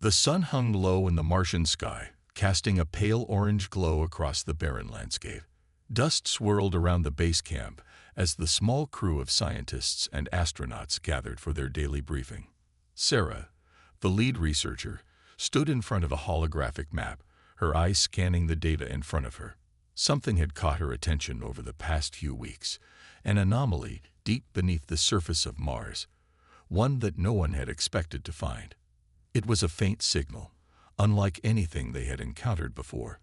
The sun hung low in the Martian sky, casting a pale orange glow across the barren landscape. Dust swirled around the base camp as the small crew of scientists and astronauts gathered for their daily briefing. Sarah, the lead researcher, stood in front of a holographic map, her eyes scanning the data in front of her. Something had caught her attention over the past few weeks, an anomaly deep beneath the surface of Mars, one that no one had expected to find. It was a faint signal, unlike anything they had encountered before,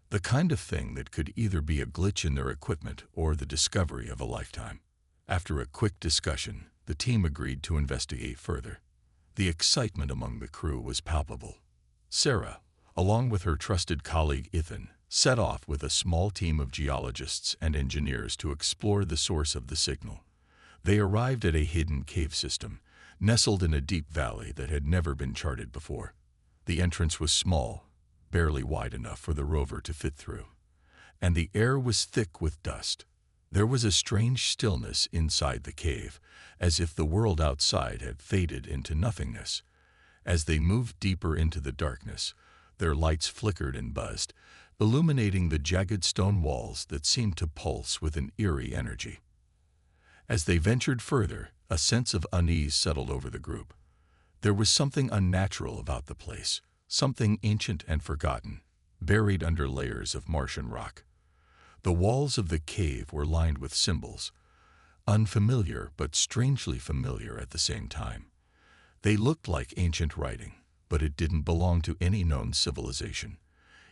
the kind of thing that could either be a glitch in their equipment or the discovery of a lifetime. After a quick discussion, the team agreed to investigate further. The excitement among the crew was palpable. Sarah, along with her trusted colleague Ethan, set off with a small team of geologists and engineers to explore the source of the signal. They arrived at a hidden cave system, nestled in a deep valley that had never been charted before. The entrance was small, barely wide enough for the rover to fit through, and the air was thick with dust. There was a strange stillness inside the cave, as if the world outside had faded into nothingness. As they moved deeper into the darkness, their lights flickered and buzzed, illuminating the jagged stone walls that seemed to pulse with an eerie energy. As they ventured further, a sense of unease settled over the group. There was something unnatural about the place, something ancient and forgotten, buried under layers of Martian rock. The walls of the cave were lined with symbols, unfamiliar but strangely familiar at the same time. They looked like ancient writing, but it didn't belong to any known civilization.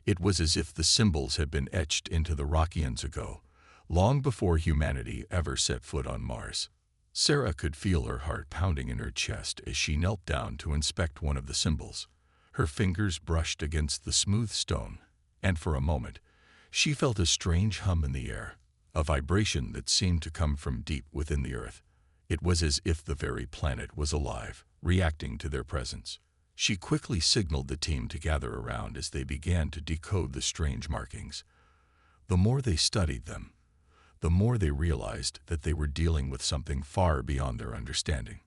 It was as if the symbols had been etched into the rock eons ago, long before humanity ever set foot on Mars. Sarah could feel her heart pounding in her chest as she knelt down to inspect one of the symbols. Her fingers brushed against the smooth stone, and for a moment, she felt a strange hum in the air, a vibration that seemed to come from deep within the earth. It was as if the very planet was alive, reacting to their presence. She quickly signaled the team to gather around as they began to decode the strange markings. The more they studied them, the more they realized that they were dealing with something far beyond their understanding.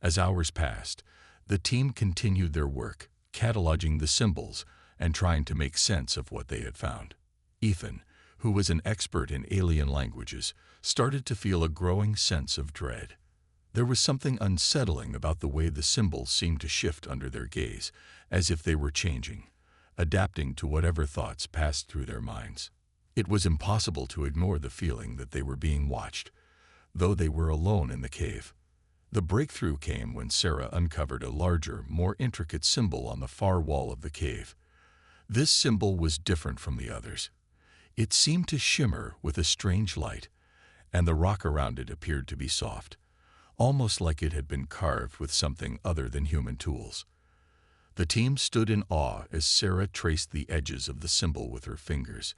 As hours passed, the team continued their work, cataloging the symbols and trying to make sense of what they had found. Ethan, who was an expert in alien languages, started to feel a growing sense of dread. There was something unsettling about the way the symbols seemed to shift under their gaze, as if they were changing, adapting to whatever thoughts passed through their minds. It was impossible to ignore the feeling that they were being watched, though they were alone in the cave. The breakthrough came when Sarah uncovered a larger, more intricate symbol on the far wall of the cave. This symbol was different from the others. It seemed to shimmer with a strange light, and the rock around it appeared to be soft, almost like it had been carved with something other than human tools. The team stood in awe as Sarah traced the edges of the symbol with her fingers,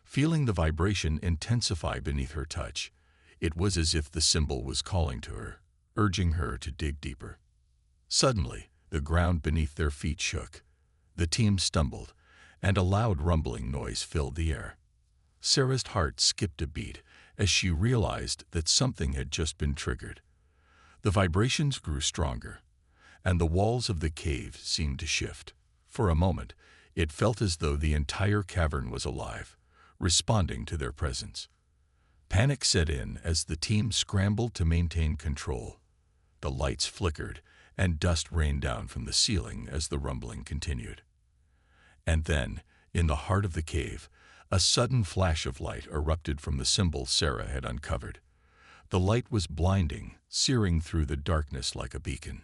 feeling the vibration intensify beneath her touch. It was as if the symbol was calling to her, urging her to dig deeper. Suddenly, the ground beneath their feet shook. The team stumbled, and a loud rumbling noise filled the air. Sarah's heart skipped a beat as she realized that something had just been triggered. The vibrations grew stronger, and the walls of the cave seemed to shift. For a moment, it felt as though the entire cavern was alive, responding to their presence. Panic set in as the team scrambled to maintain control. The lights flickered, and dust rained down from the ceiling as the rumbling continued. And then, in the heart of the cave, a sudden flash of light erupted from the symbol Sarah had uncovered. The light was blinding, searing through the darkness like a beacon.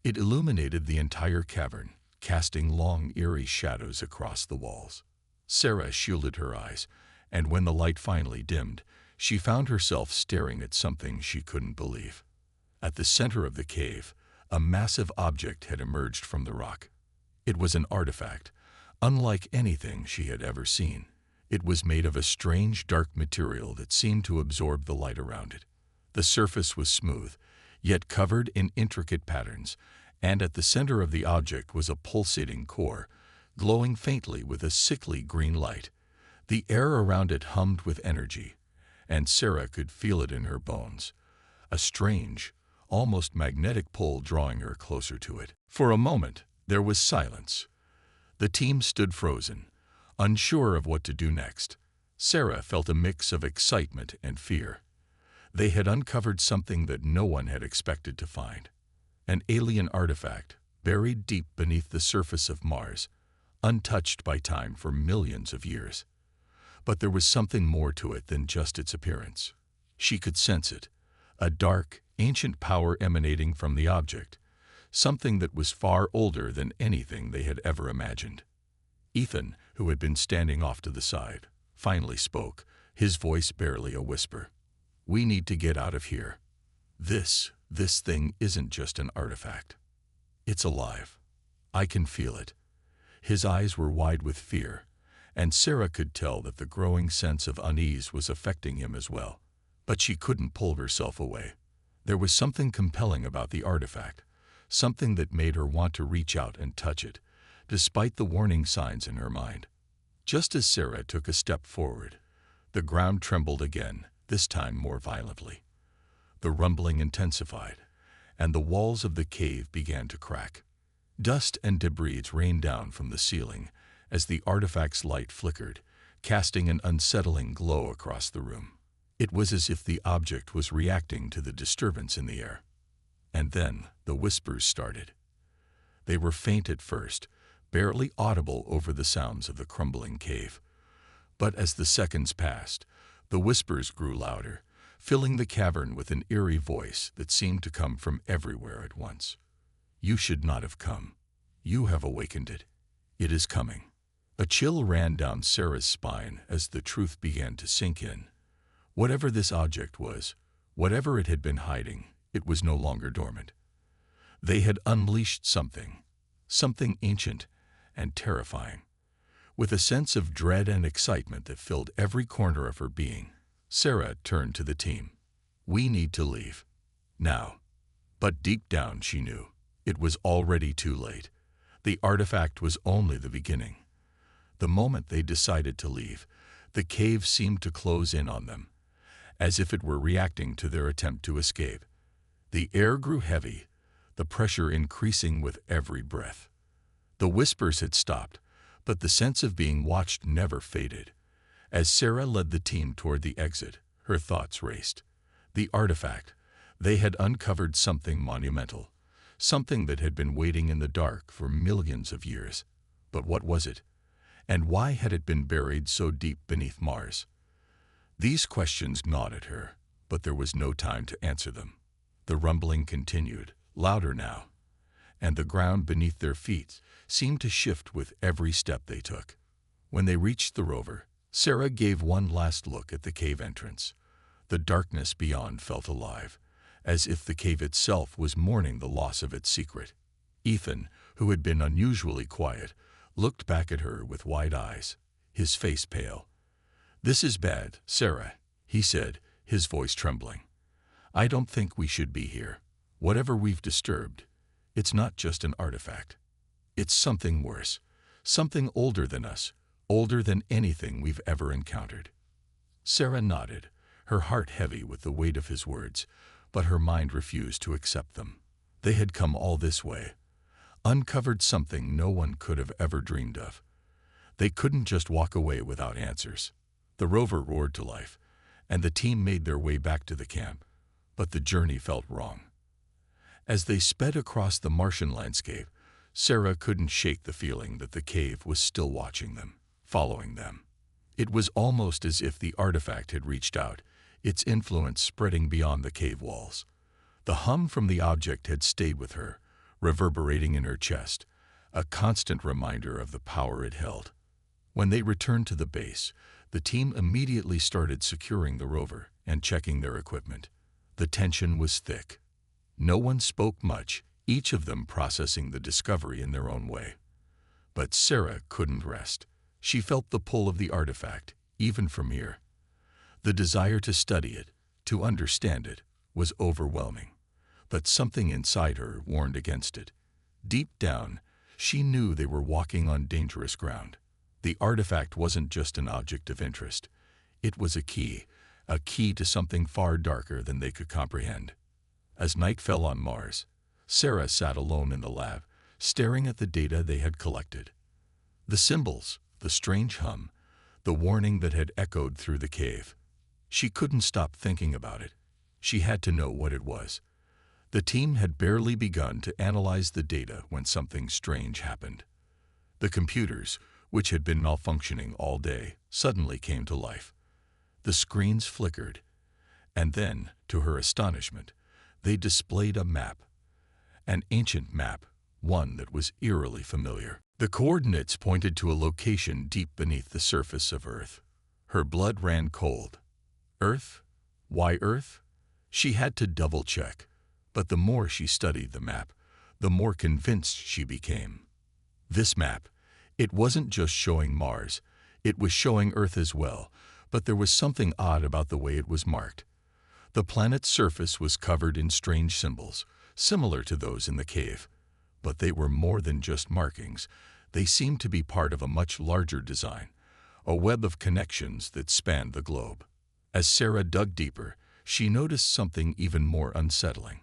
It illuminated the entire cavern, casting long, eerie shadows across the walls. Sarah shielded her eyes, and when the light finally dimmed, she found herself staring at something she couldn't believe. At the center of the cave, a massive object had emerged from the rock. It was an artifact, unlike anything she had ever seen. It was made of a strange, dark material that seemed to absorb the light around it. The surface was smooth, yet covered in intricate patterns, and at the center of the object was a pulsating core, glowing faintly with a sickly green light. The air around it hummed with energy, and Sarah could feel it in her bones, a strange, almost magnetic pull drawing her closer to it. For a moment, there was silence, The team stood frozen, unsure of what to do next. Sarah felt a mix of excitement and fear. They had uncovered something that no one had expected to find. An alien artifact, buried deep beneath the surface of Mars, untouched by time for millions of years. But there was something more to it than just its appearance. She could sense it, a dark, ancient power emanating from the object, something that was far older than anything they had ever imagined. Ethan, who had been standing off to the side, finally spoke, his voice barely a whisper. "We need to get out of here. This thing isn't just an artifact. It's alive. I can feel it." His eyes were wide with fear, and Sarah could tell that the growing sense of unease was affecting him as well. But she couldn't pull herself away. There was something compelling about the artifact, something that made her want to reach out and touch it, despite the warning signs in her mind. Just as Sarah took a step forward, the ground trembled again, this time more violently. The rumbling intensified, and the walls of the cave began to crack. Dust and debris rained down from the ceiling as the artifact's light flickered, casting an unsettling glow across the room. It was as if the object was reacting to the disturbance in the air. And then the whispers started. They were faint at first, barely audible over the sounds of the crumbling cave. But as the seconds passed, the whispers grew louder, filling the cavern with an eerie voice that seemed to come from everywhere at once. "You should not have come. You have awakened it. It is coming." A chill ran down Sarah's spine as the truth began to sink in. Whatever this object was, whatever it had been hiding, it was no longer dormant. They had unleashed something ancient and terrifying. With a sense of dread and excitement that filled every corner of her being, Sarah turned to the team. "We need to leave. Now." But deep down she knew it was already too late. The artifact was only the beginning. The moment they decided to leave, the cave seemed to close in on them, as if it were reacting to their attempt to escape. The air grew heavy, the pressure increasing with every breath. The whispers had stopped, but the sense of being watched never faded. As Sarah led the team toward the exit, her thoughts raced. The artifact, they had uncovered something monumental, something that had been waiting in the dark for millions of years. But what was it? And why had it been buried so deep beneath Mars? These questions gnawed at her, but there was no time to answer them. The rumbling continued, louder now, and the ground beneath their feet seemed to shift with every step they took. When they reached the rover, Sarah gave one last look at the cave entrance. The darkness beyond felt alive, as if the cave itself was mourning the loss of its secret. Ethan, who had been unusually quiet, looked back at her with wide eyes, his face pale. "This is bad, Sarah," he said, his voice trembling. "I don't think we should be here. Whatever we've disturbed, it's not just an artifact. It's something worse, something older than us, older than anything we've ever encountered." Sarah nodded, her heart heavy with the weight of his words, but her mind refused to accept them. They had come all this way, uncovered something no one could have ever dreamed of. They couldn't just walk away without answers. The rover roared to life, and the team made their way back to the camp, but the journey felt wrong. As they sped across the Martian landscape, Sarah couldn't shake the feeling that the cave was still watching them, following them. It was almost as if the artifact had reached out, its influence spreading beyond the cave walls. The hum from the object had stayed with her, reverberating in her chest, a constant reminder of the power it held. When they returned to the base, the team immediately started securing the rover and checking their equipment. The tension was thick. No one spoke much, each of them processing the discovery in their own way. But Sarah couldn't rest. She felt the pull of the artifact, even from here. The desire to study it, to understand it, was overwhelming. But something inside her warned against it. Deep down, she knew they were walking on dangerous ground. The artifact wasn't just an object of interest. It was a key to something far darker than they could comprehend. As night fell on Mars, Sarah sat alone in the lab, staring at the data they had collected. The symbols, the strange hum, the warning that had echoed through the cave. She couldn't stop thinking about it. She had to know what it was. The team had barely begun to analyze the data when something strange happened. The computers, which had been malfunctioning all day, suddenly came to life. The screens flickered, and then, to her astonishment, they displayed a map. An ancient map, one that was eerily familiar. The coordinates pointed to a location deep beneath the surface of Earth. Her blood ran cold. Earth? Why Earth? She had to double-check, but the more she studied the map, the more convinced she became. This map, it wasn't just showing Mars, it was showing Earth as well, but there was something odd about the way it was marked. The planet's surface was covered in strange symbols, similar to those in the cave. But they were more than just markings. They seemed to be part of a much larger design, a web of connections that spanned the globe. As Sarah dug deeper, she noticed something even more unsettling.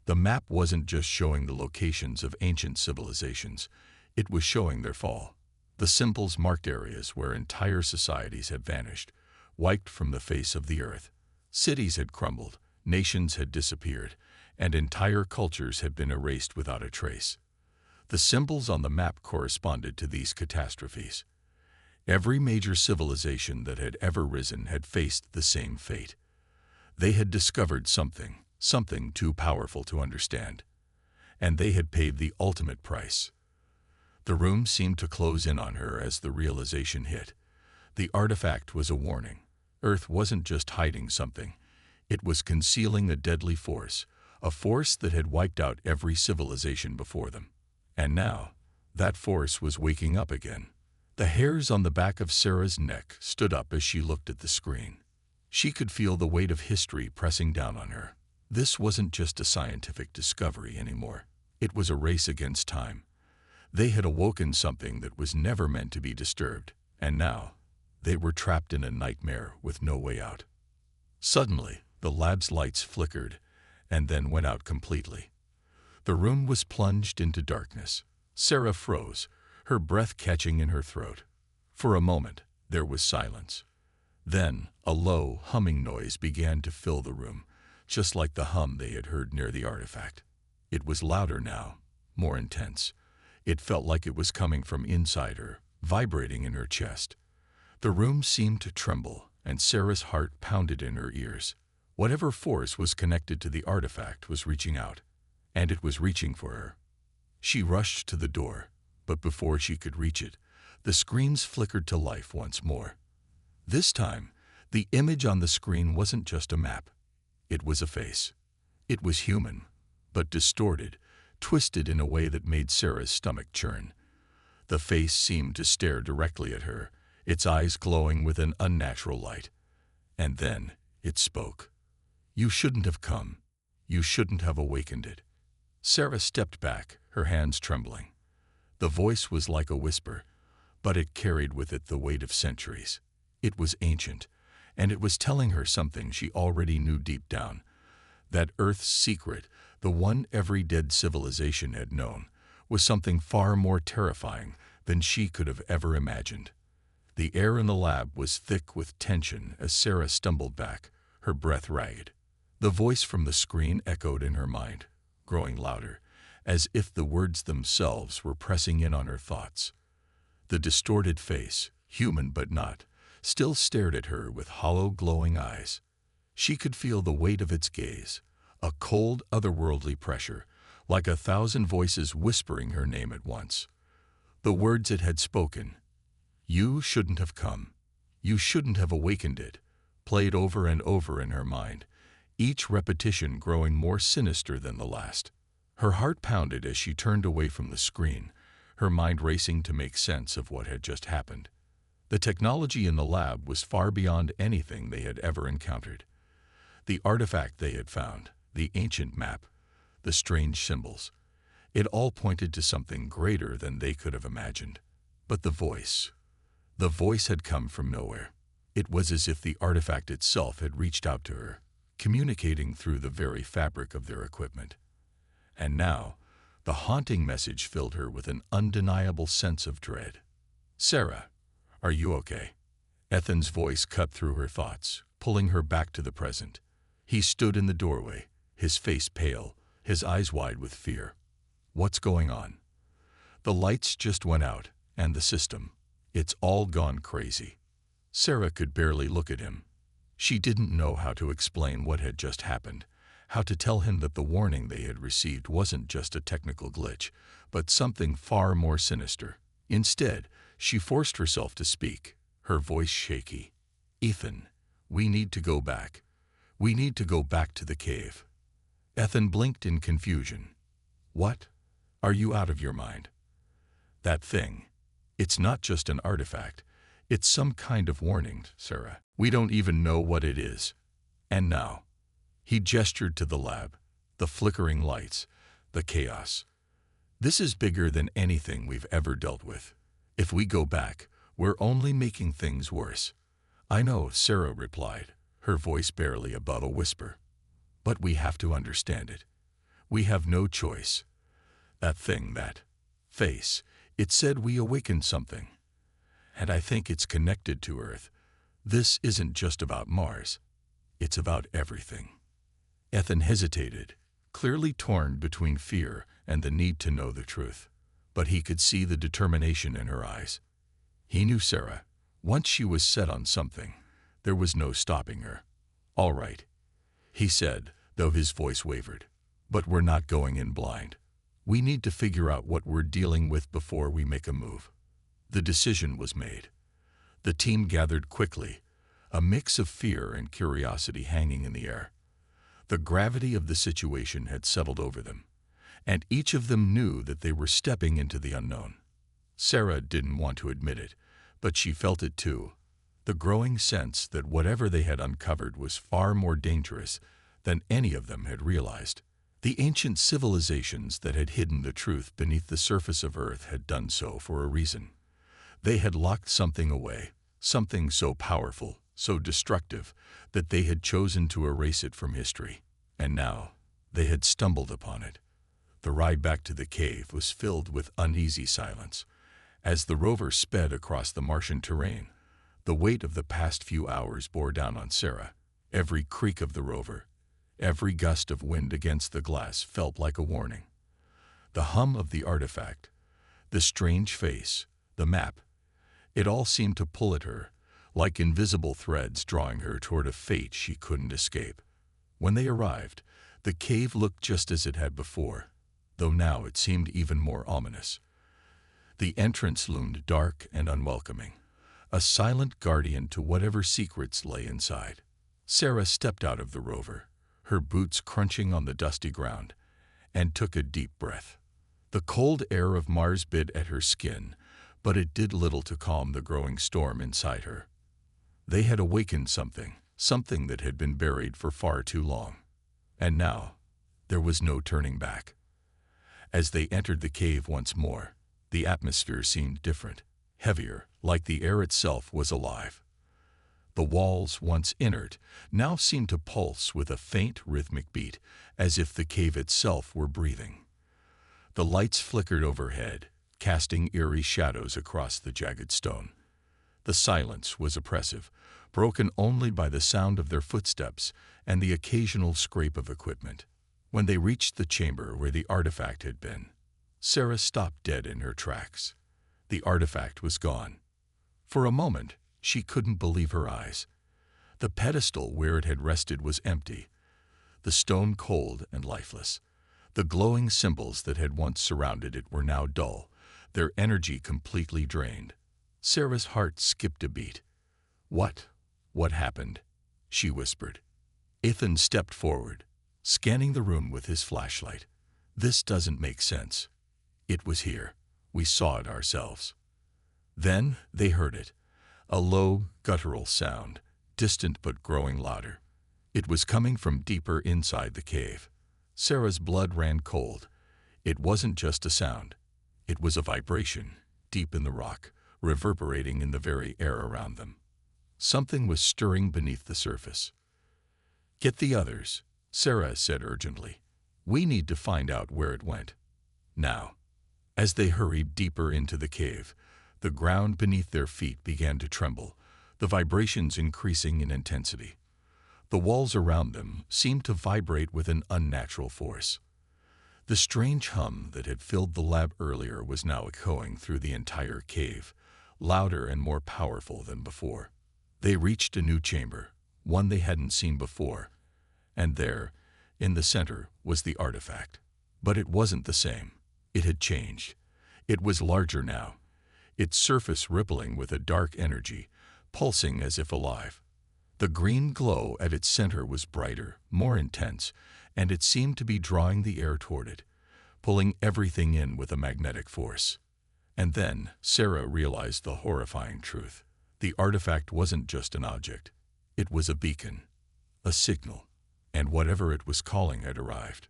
The map wasn't just showing the locations of ancient civilizations, it was showing their fall. The symbols marked areas where entire societies had vanished, wiped from the face of the earth. Cities had crumbled, nations had disappeared, and entire cultures had been erased without a trace. The symbols on the map corresponded to these catastrophes. Every major civilization that had ever risen had faced the same fate. They had discovered something too powerful to understand, and they had paid the ultimate price. The room seemed to close in on her as the realization hit. The artifact was a warning. Earth wasn't just hiding something, it was concealing a deadly force, a force that had wiped out every civilization before them. And now, that force was waking up again. The hairs on the back of Sarah's neck stood up as she looked at the screen. She could feel the weight of history pressing down on her. This wasn't just a scientific discovery anymore. It was a race against time. They had awoken something that was never meant to be disturbed, and now, they were trapped in a nightmare with no way out. Suddenly, the lab's lights flickered, and then went out completely. The room was plunged into darkness. Sarah froze, her breath catching in her throat. For a moment, there was silence. Then, a low, humming noise began to fill the room, just like the hum they had heard near the artifact. It was louder now, more intense. It felt like it was coming from inside her, vibrating in her chest. The room seemed to tremble, and Sarah's heart pounded in her ears. Whatever force was connected to the artifact was reaching out, and it was reaching for her. She rushed to the door, but before she could reach it, the screens flickered to life once more. This time, the image on the screen wasn't just a map. It was a face. It was human, but distorted, twisted in a way that made Sarah's stomach churn. The face seemed to stare directly at her, its eyes glowing with an unnatural light. And then it spoke. "You shouldn't have come. You shouldn't have awakened it." Sarah stepped back, her hands trembling. The voice was like a whisper, but it carried with it the weight of centuries. It was ancient, and it was telling her something she already knew deep down. That Earth's secret, the one every dead civilization had known, was something far more terrifying than she could have ever imagined. The air in the lab was thick with tension as Sarah stumbled back, her breath ragged. The voice from the screen echoed in her mind, growing louder, as if the words themselves were pressing in on her thoughts. The distorted face, human but not, still stared at her with hollow, glowing eyes. She could feel the weight of its gaze, a cold, otherworldly pressure, like 1,000 voices whispering her name at once. The words it had spoken, "You shouldn't have come. You shouldn't have awakened it," played over and over in her mind, each repetition growing more sinister than the last. Her heart pounded as she turned away from the screen, her mind racing to make sense of what had just happened. The technology in the lab was far beyond anything they had ever encountered. The artifact they had found, the ancient map, the strange symbols, it all pointed to something greater than they could have imagined. But the voice had come from nowhere. It was as if the artifact itself had reached out to her, communicating through the very fabric of their equipment. And now, the haunting message filled her with an undeniable sense of dread. "Sarah, are you okay?" Ethan's voice cut through her thoughts, pulling her back to the present. He stood in the doorway, his face pale, his eyes wide with fear. "What's going on?" "The lights just went out, and the system. It's all gone crazy." Sarah could barely look at him. She didn't know how to explain what had just happened, how to tell him that the warning they had received wasn't just a technical glitch, but something far more sinister. Instead, she forced herself to speak, her voice shaky. "Ethan, we need to go back. We need to go back to the cave." Ethan blinked in confusion. "What? Are you out of your mind?" "That thing. It's not just an artifact. It's some kind of warning, Sarah. We don't even know what it is. And now." He gestured to the lab, the flickering lights, the chaos. "This is bigger than anything we've ever dealt with. If we go back, we're only making things worse." "I know," Sarah replied, her voice barely above a whisper. "But we have to understand it. We have no choice. That thing, that face, it said we awakened something. And I think it's connected to Earth. This isn't just about Mars. It's about everything." Ethan hesitated, clearly torn between fear and the need to know the truth. But he could see the determination in her eyes. He knew Sarah. Once she was set on something, there was no stopping her. "All right," he said, though his voice wavered. "But we're not going in blind. We need to figure out what we're dealing with before we make a move." The decision was made. The team gathered quickly, a mix of fear and curiosity hanging in the air. The gravity of the situation had settled over them, and each of them knew that they were stepping into the unknown. Sarah didn't want to admit it, but she felt it too, the growing sense that whatever they had uncovered was far more dangerous than any of them had realized. The ancient civilizations that had hidden the truth beneath the surface of Earth had done so for a reason. They had locked something away, something so powerful, so destructive, that they had chosen to erase it from history. And now, they had stumbled upon it. The ride back to the cave was filled with uneasy silence. As the rover sped across the Martian terrain, the weight of the past few hours bore down on Sarah. Every creak of the rover, every gust of wind against the glass felt like a warning. The hum of the artifact, the strange face, the map, it all seemed to pull at her, like invisible threads drawing her toward a fate she couldn't escape. When they arrived, the cave looked just as it had before, though now it seemed even more ominous. The entrance loomed dark and unwelcoming, a silent guardian to whatever secrets lay inside. Sarah stepped out of the rover, her boots crunching on the dusty ground, and took a deep breath. The cold air of Mars bit at her skin, but it did little to calm the growing storm inside her. They had awakened something, something that had been buried for far too long. And now, there was no turning back. As they entered the cave once more, the atmosphere seemed different, heavier, like the air itself was alive. The walls, once inert, now seemed to pulse with a faint rhythmic beat, as if the cave itself were breathing. The lights flickered overhead, casting eerie shadows across the jagged stone. The silence was oppressive, broken only by the sound of their footsteps and the occasional scrape of equipment. When they reached the chamber where the artifact had been, Sarah stopped dead in her tracks. The artifact was gone. For a moment, she couldn't believe her eyes. The pedestal where it had rested was empty, the stone cold and lifeless. The glowing symbols that had once surrounded it were now dull, their energy completely drained. Sarah's heart skipped a beat. What happened?" she whispered. Ethan stepped forward, scanning the room with his flashlight. "This doesn't make sense. It was here. We saw it ourselves." Then they heard it, a low, guttural sound, distant but growing louder. It was coming from deeper inside the cave. Sarah's blood ran cold. It wasn't just a sound. It was a vibration, deep in the rock, reverberating in the very air around them. Something was stirring beneath the surface. "Get the others," Sarah said urgently. "We need to find out where it went. Now." As they hurried deeper into the cave, The ground beneath their feet began to tremble, the vibrations increasing in intensity. The walls around them seemed to vibrate with an unnatural force. The strange hum that had filled the lab earlier was now echoing through the entire cave, louder and more powerful than before. They reached a new chamber, one they hadn't seen before, and there, in the center, was the artifact. But it wasn't the same. It had changed. It was larger now, its surface rippling with a dark energy, pulsing as if alive. The green glow at its center was brighter, more intense, and it seemed to be drawing the air toward it, pulling everything in with a magnetic force. And then Sarah realized the horrifying truth. The artifact wasn't just an object. It was a beacon, a signal, and whatever it was calling had arrived.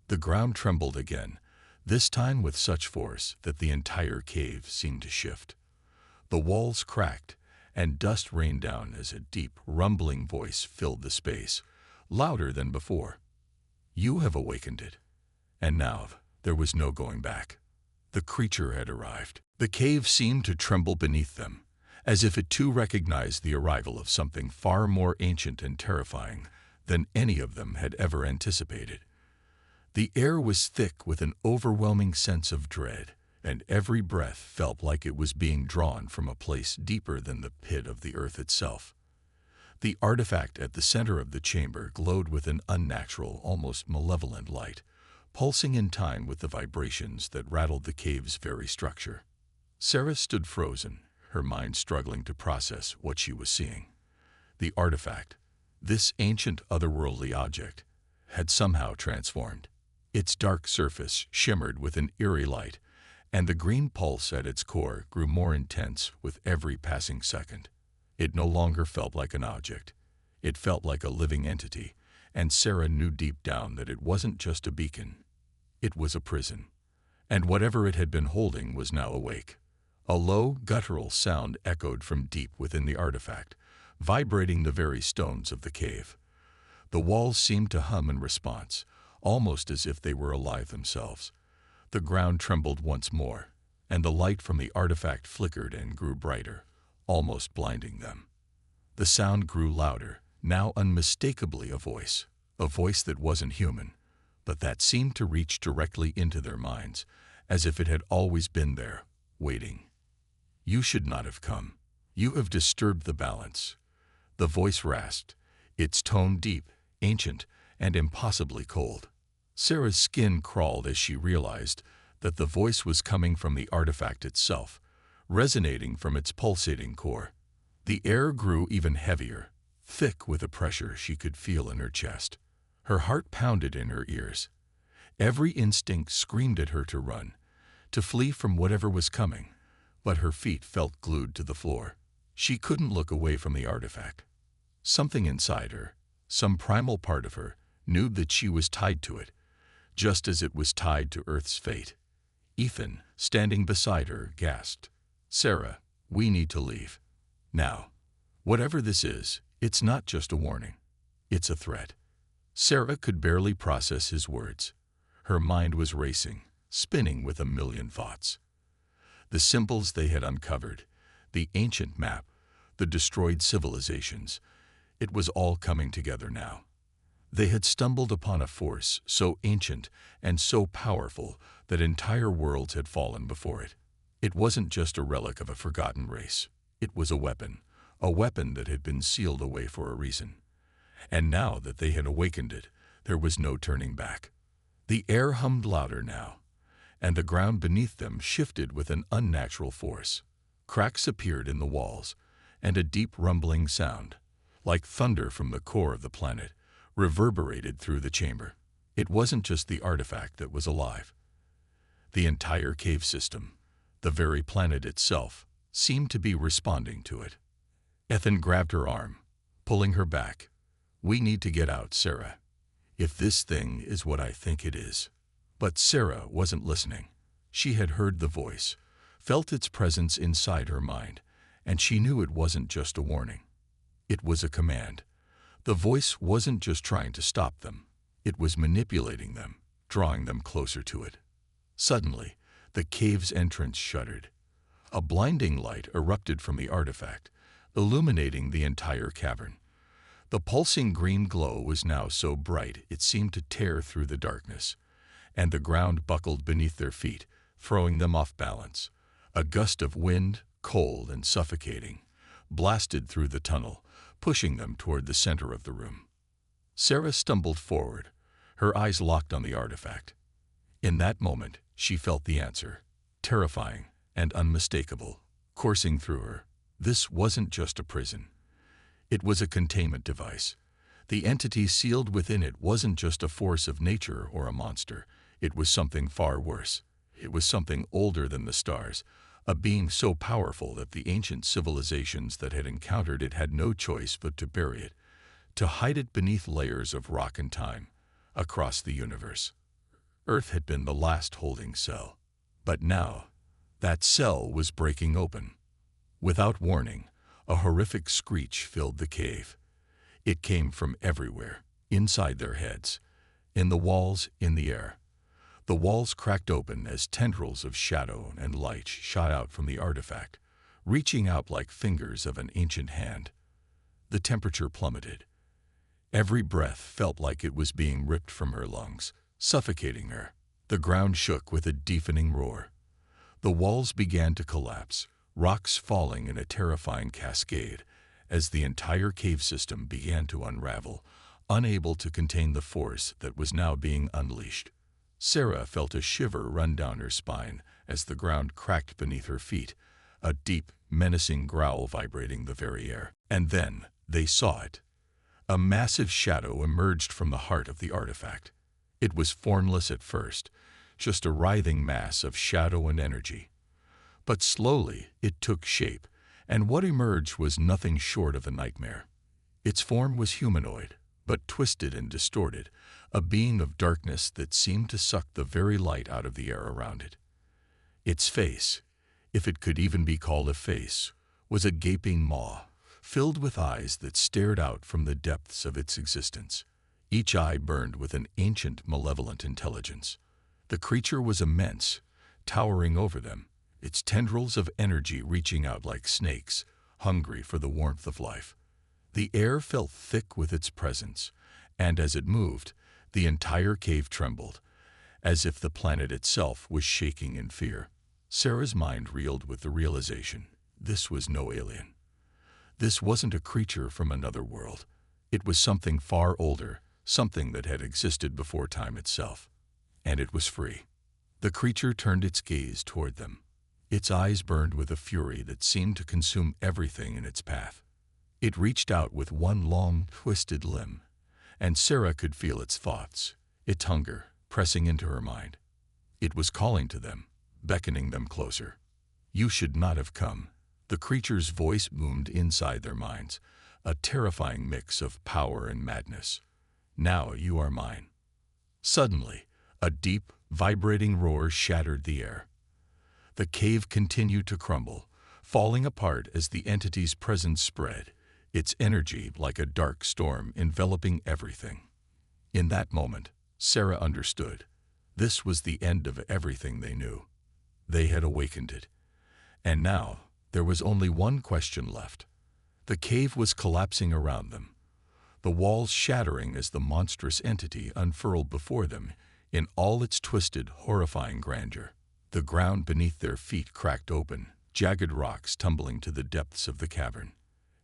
The ground trembled again, this time with such force that the entire cave seemed to shift. The walls cracked, and dust rained down as a deep, rumbling voice filled the space, louder than before. "You have awakened it." And now there was no going back. The creature had arrived. The cave seemed to tremble beneath them, as if it too recognized the arrival of something far more ancient and terrifying than any of them had ever anticipated. The air was thick with an overwhelming sense of dread, and every breath felt like it was being drawn from a place deeper than the pit of the earth itself. The artifact at the center of the chamber glowed with an unnatural, almost malevolent light, pulsing in time with the vibrations that rattled the cave's very structure. Sarah stood frozen, her mind struggling to process what she was seeing. The artifact, this ancient otherworldly object, had somehow transformed. Its dark surface shimmered with an eerie light, and the green pulse at its core grew more intense with every passing second. It no longer felt like an object. It felt like a living entity, and Sarah knew deep down that it wasn't just a beacon. It was a prison, and whatever it had been holding was now awake. A low, guttural sound echoed from deep within the artifact, vibrating the very stones of the cave. The walls seemed to hum in response, almost as if they were alive themselves. The ground trembled once more, and the light from the artifact flickered and grew brighter, almost blinding them. The sound grew louder, now unmistakably a voice that wasn't human, but that seemed to reach directly into their minds, as if it had always been there, waiting. "You should not have come. You have disturbed the balance." The voice rasped, its tone deep, ancient, and impossibly cold. Sarah's skin crawled as she realized that the voice was coming from the artifact itself, resonating from its pulsating core. The air grew even heavier, thick with a pressure she could feel in her chest. Her heart pounded in her ears. Every instinct screamed at her to run, to flee from whatever was coming, but her feet felt glued to the floor. She couldn't look away from the artifact. Something inside her, some primal part of her, knew that she was tied to it, just as it was tied to Earth's fate. Ethan, standing beside her, gasped, "Sarah, we need to leave. Now. Whatever this is, it's not just a warning. It's a threat." Sarah could barely process his words. Her mind was racing, spinning with a million thoughts. The symbols they had uncovered, the ancient map, the destroyed civilizations, it was all coming together now. They had stumbled upon a force so ancient and so powerful that entire worlds had fallen before it. It wasn't just a relic of a forgotten race. It was a weapon that had been sealed away for a reason. And now that they had awakened it, there was no turning back. The air hummed louder now, and the ground beneath them shifted with an unnatural force. Cracks appeared in the walls, and a deep rumbling sound, like thunder from the core of the planet, reverberated through the chamber. It wasn't just the artifact that was alive. The entire cave system, the very planet itself, seemed to be responding to it. Ethan grabbed her arm, pulling her back. "We need to get out, Sarah. If this thing is what I think it is." But Sarah wasn't listening. She had heard the voice, felt its presence inside her mind, and she knew it wasn't just a warning. It was a command. The voice wasn't just trying to stop them. It was manipulating them, drawing them closer to it. Suddenly, the cave's entrance shuddered. A blinding light erupted from the artifact, illuminating the entire cavern. The pulsing green glow was now so bright it seemed to tear through the darkness, and the ground buckled beneath their feet, throwing them off balance. A gust of wind, cold and suffocating, blasted through the tunnel, pushing them toward the center of the room. Sarah stumbled forward, her eyes locked on the artifact. In that moment, she felt the answer, terrifying and unmistakable, coursing through her. This wasn't just a prison. It was a containment device. The entity sealed within it wasn't just a force of nature or a monster. It was something far worse. It was something older than the stars, a being so powerful that the ancient civilizations that had encountered it had no choice but to bury it, to hide it beneath layers of rock and time, across the universe. Earth had been the last holding cell. But now, that cell was breaking open. Without warning, a horrific screech filled the cave. It came from everywhere, inside their heads, in the walls, in the air. The walls cracked open as tendrils of shadow and light shot out from the artifact, reaching out like fingers of an ancient hand. The temperature plummeted. Every breath felt like it was being ripped from her lungs, suffocating her. The ground shook with a deafening roar. The walls began to collapse, rocks falling in a terrifying cascade, as the entire cave system began to unravel, unable to contain the force that was now being unleashed. Sarah felt a shiver run down her spine as the ground cracked beneath her feet, a deep, menacing growl vibrating the very air. And then they saw it. A massive shadow emerged from the heart of the artifact. It was formless at first, just a writhing mass of shadow and energy. But slowly it took shape, and what emerged was nothing short of a nightmare. Its form was humanoid, but twisted and distorted, a being of darkness that seemed to suck the very light out of the air around it. Its face, if it could even be called a face, was a gaping maw, filled with eyes that stared out from the depths of its existence. Each eye burned with an ancient, malevolent intelligence. The creature was immense, towering over them, its tendrils of energy reaching out like snakes, hungry for the warmth of life. The air felt thick with its presence, and as it moved, the entire cave trembled, as if the planet itself was shaking in fear. Sarah's mind reeled with the realization, this was no alien. This wasn't a creature from another world. It was something far older, something that had existed before time itself. And it was free. The creature turned its gaze toward them. Its eyes burned with a fury that seemed to consume everything in its path. It reached out with one long, twisted limb, and Sarah could feel its thoughts, its hunger, pressing into her mind. It was calling to them, beckoning them closer. You should not have come. The creature's voice boomed inside their minds, a terrifying mix of power and madness. Now you are mine. Suddenly, a deep, vibrating roar shattered the air. The cave continued to crumble, falling apart as the entity's presence spread, its energy like a dark storm enveloping everything. In that moment, Sarah understood. This was the end of everything they knew. They had awakened it. And now, there was only one question left. The cave was collapsing around them, the walls shattering as the monstrous entity unfurled before them in all its twisted, horrifying grandeur. The ground beneath their feet cracked open, jagged rocks tumbling to the depths of the cavern.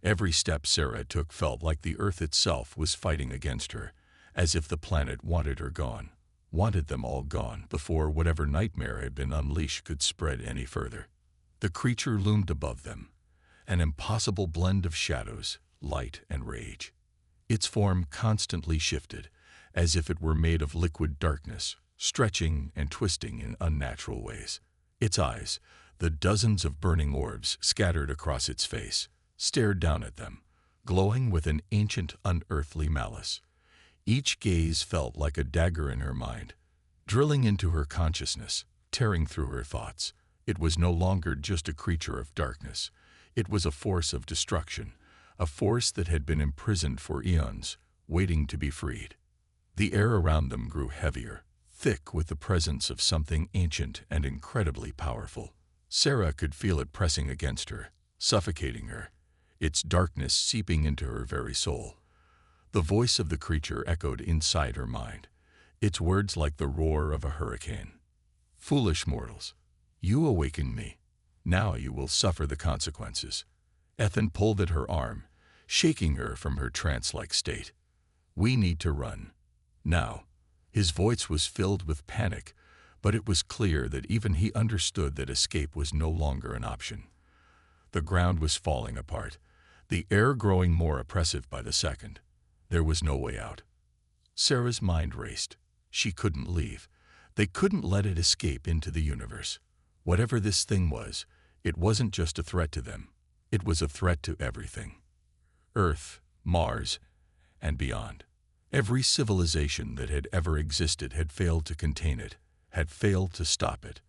Every step Sarah took felt like the earth itself was fighting against her, as if the planet wanted her gone, wanted them all gone before whatever nightmare had been unleashed could spread any further. The creature loomed above them, an impossible blend of shadows, light, and rage. Its form constantly shifted, as if it were made of liquid darkness, stretching and twisting in unnatural ways. Its eyes, the dozens of burning orbs scattered across its face, stared down at them, glowing with an ancient, unearthly malice. Each gaze felt like a dagger in her mind, drilling into her consciousness, tearing through her thoughts. It was no longer just a creature of darkness. It was a force of destruction, a force that had been imprisoned for eons, waiting to be freed. The air around them grew heavier, thick with the presence of something ancient and incredibly powerful. Sarah could feel it pressing against her, suffocating her, its darkness seeping into her very soul. The voice of the creature echoed inside her mind, its words like the roar of a hurricane. "Foolish mortals, you awakened me. Now you will suffer the consequences." Ethan pulled at her arm, shaking her from her trance-like state. "We need to run. Now." His voice was filled with panic, but it was clear that even he understood that escape was no longer an option. The ground was falling apart, the air growing more oppressive by the second. There was no way out. Sarah's mind raced. She couldn't leave. They couldn't let it escape into the universe. Whatever this thing was, it wasn't just a threat to them. It was a threat to everything. Earth, Mars, and beyond. Every civilization that had ever existed had failed to contain it, had failed to stop it,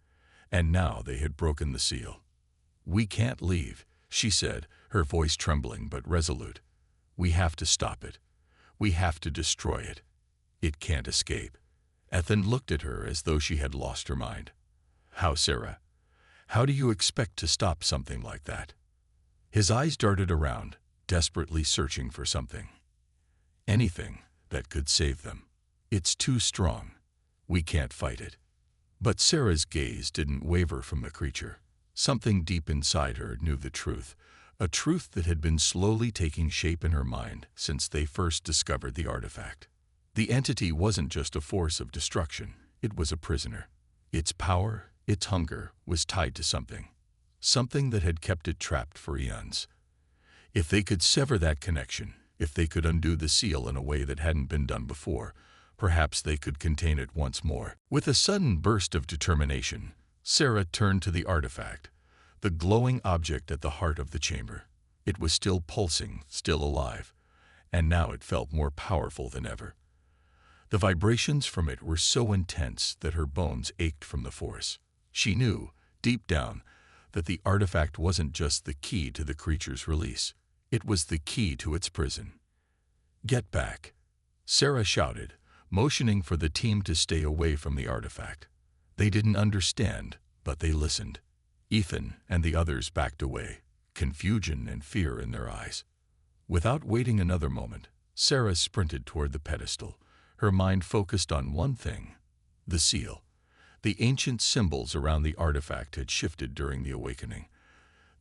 and now they had broken the seal. "We can't leave," she said, her voice trembling but resolute. "We have to stop it. We have to destroy it. It can't escape." Ethan looked at her as though she had lost her mind. "How, Sarah? How do you expect to stop something like that?" His eyes darted around, desperately searching for something. Anything that could save them. "It's too strong. We can't fight it." But Sarah's gaze didn't waver from the creature. Something deep inside her knew the truth, a truth that had been slowly taking shape in her mind since they first discovered the artifact. The entity wasn't just a force of destruction, it was a prisoner. Its power, its hunger, was tied to something that had kept it trapped for eons. If they could sever that connection, if they could undo the seal in a way that hadn't been done before, perhaps they could contain it once more. With a sudden burst of determination, Sarah turned to the artifact, the glowing object at the heart of the chamber. It was still pulsing, still alive, and now it felt more powerful than ever. The vibrations from it were so intense that her bones ached from the force. She knew, deep down, that the artifact wasn't just the key to the creature's release. It was the key to its prison. "Get back," Sarah shouted, motioning for the team to stay away from the artifact. They didn't understand, but they listened. Ethan and the others backed away, confusion and fear in their eyes. Without waiting another moment, Sarah sprinted toward the pedestal, her mind focused on one thing: the seal. The ancient symbols around the artifact had shifted during the awakening,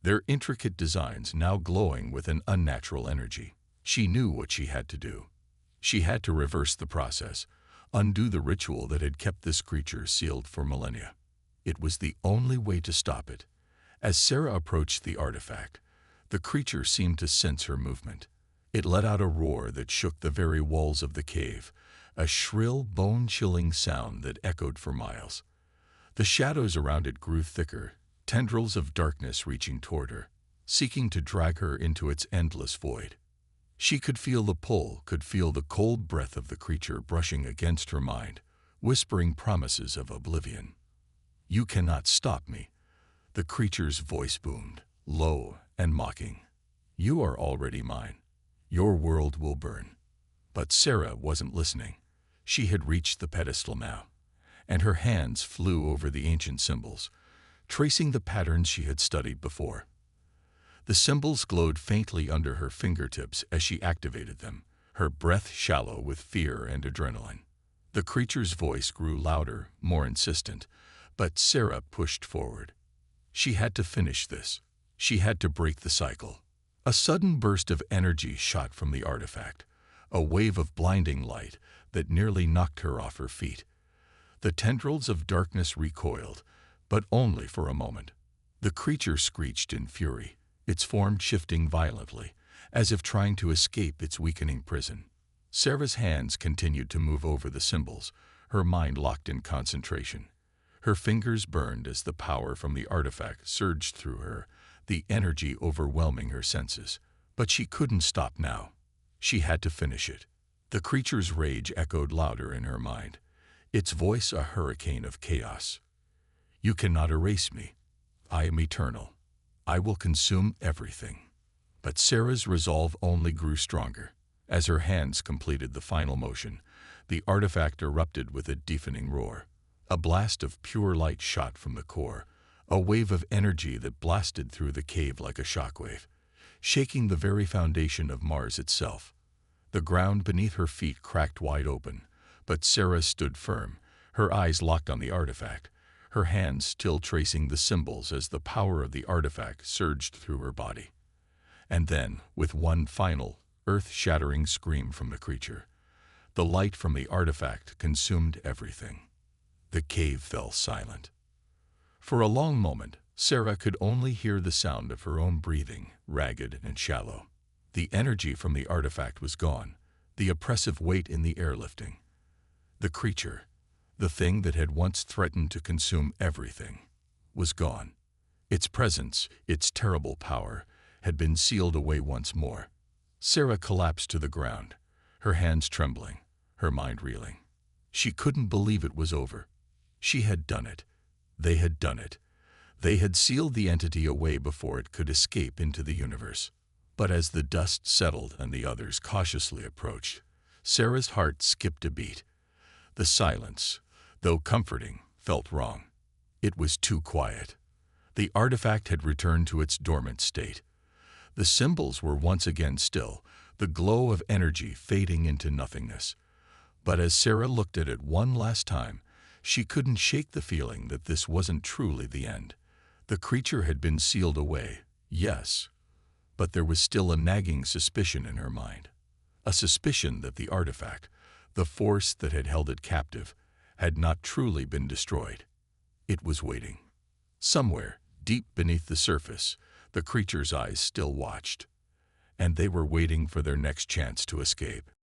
their intricate designs now glowing with an unnatural energy. She knew what she had to do. She had to reverse the process, undo the ritual that had kept this creature sealed for millennia. It was the only way to stop it. As Sarah approached the artifact, the creature seemed to sense her movement. It let out a roar that shook the very walls of the cave, a shrill, bone-chilling sound that echoed for miles. The shadows around it grew thicker, tendrils of darkness reaching toward her, seeking to drag her into its endless void. She could feel the pull, could feel the cold breath of the creature brushing against her mind, whispering promises of oblivion. "You cannot stop me," the creature's voice boomed, low and mocking. "You are already mine. Your world will burn." But Sarah wasn't listening. She had reached the pedestal now, and her hands flew over the ancient symbols, tracing the patterns she had studied before. The symbols glowed faintly under her fingertips as she activated them, her breath shallow with fear and adrenaline. The creature's voice grew louder, more insistent, but Sarah pushed forward. She had to finish this. She had to break the cycle. A sudden burst of energy shot from the artifact, a wave of blinding light that nearly knocked her off her feet. The tendrils of darkness recoiled, but only for a moment. The creature screeched in fury, its form shifting violently, as if trying to escape its weakening prison. Sarah's hands continued to move over the symbols, her mind locked in concentration. Her fingers burned as the power from the artifact surged through her, the energy overwhelming her senses. But she couldn't stop now. She had to finish it. The creature's rage echoed louder in her mind, its voice a hurricane of chaos. "You cannot erase me. I am eternal. I will consume everything." But Sarah's resolve only grew stronger. As her hands completed the final motion, the artifact erupted with a deafening roar. A blast of pure light shot from the core, a wave of energy that blasted through the cave like a shockwave, shaking the very foundation of Mars itself. The ground beneath her feet cracked wide open, but Sarah stood firm, her eyes locked on the artifact, her hands still tracing the symbols as the power of the artifact surged through her body. And then, with one final, earth-shattering scream from the creature, the light from the artifact consumed everything. The cave fell silent. For a long moment, Sarah could only hear the sound of her own breathing, ragged and shallow. The energy from the artifact was gone, the oppressive weight in the air lifting. The creature, the thing that had once threatened to consume everything, was gone. Its presence, its terrible power, had been sealed away once more. Sarah collapsed to the ground, her hands trembling, her mind reeling. She couldn't believe it was over. She had done it. They had done it. They had sealed the entity away before it could escape into the universe. But as the dust settled and the others cautiously approached, Sarah's heart skipped a beat. The silence, though comforting, felt wrong. It was too quiet. The artifact had returned to its dormant state. The symbols were once again still, the glow of energy fading into nothingness. But as Sarah looked at it one last time, she couldn't shake the feeling that this wasn't truly the end. The creature had been sealed away, yes, but there was still a nagging suspicion in her mind. A suspicion that the artifact, the force that had held it captive, had not truly been destroyed. It was waiting. Somewhere, deep beneath the surface, the creature's eyes still watched. And they were waiting for their next chance to escape.